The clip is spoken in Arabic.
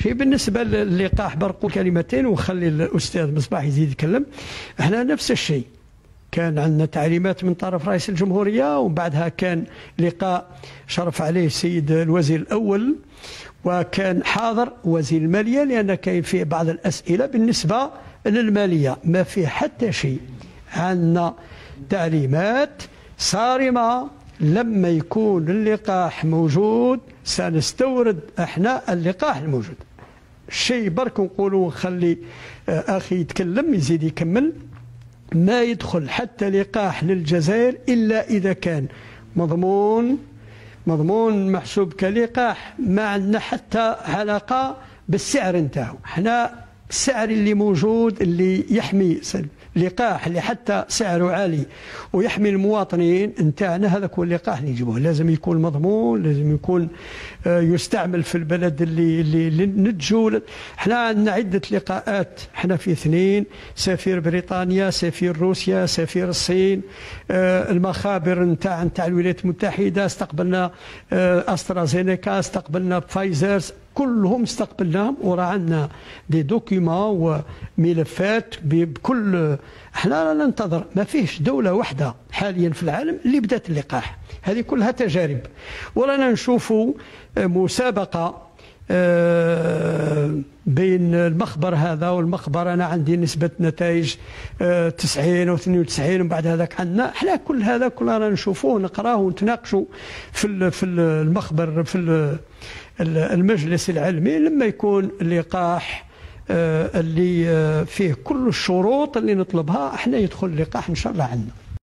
في بالنسبه للقاح برقوا كلمتين وخلي الاستاذ مصباح يزيد يتكلم. احنا نفس الشيء، كان عندنا تعليمات من طرف رئيس الجمهوريه، ومن بعدها كان لقاء شرف عليه السيد الوزير الاول، وكان حاضر وزير الماليه، لان كاين فيه بعض الاسئله بالنسبه للماليه ما فيه حتى شيء. عندنا تعليمات صارمه، لما يكون اللقاح موجود سنستورد احنا اللقاح الموجود. الشيء برك نقولوا نخلي اخي يتكلم يزيد يكمل. ما يدخل حتى لقاح للجزائر الا اذا كان مضمون محسوب كلقاح، ما عندنا حتى علاقه بالسعر نتاعو. احنا السعر اللي موجود اللي يحمي لقاح اللي حتى سعره عالي ويحمي المواطنين نتاعنا، هذاك هو اللقاح اللي نجيبوه. لازم يكون مضمون، لازم يكون يستعمل في البلد اللي نتجو. احنا عندنا عده لقاءات، احنا في 2 سفير بريطانيا، سفير روسيا، سفير الصين، المخابر نتاع الولايات المتحده، استقبلنا استرازينيكا، استقبلنا فايزرز، كلهم استقبلناهم، وراه عندنا دي دوكيومون وملفات بكل. احنا ننتظر، ما فيش دوله واحده حاليا في العالم اللي بدات اللقاح، هذه كلها تجارب. ورانا نشوفوا مسابقه بين المخبر هذا والمخبر، انا عندي نسبه نتائج 90 و 92، ومن بعد هذاك عندنا احنا كل هذا كلنا نشوفوه ونقراه ونتناقشوا في المخبر في المجلس العلمي. لما يكون اللقاح اللي فيه كل الشروط اللي نطلبها احنا يدخل اللقاح ان شاء الله عندنا.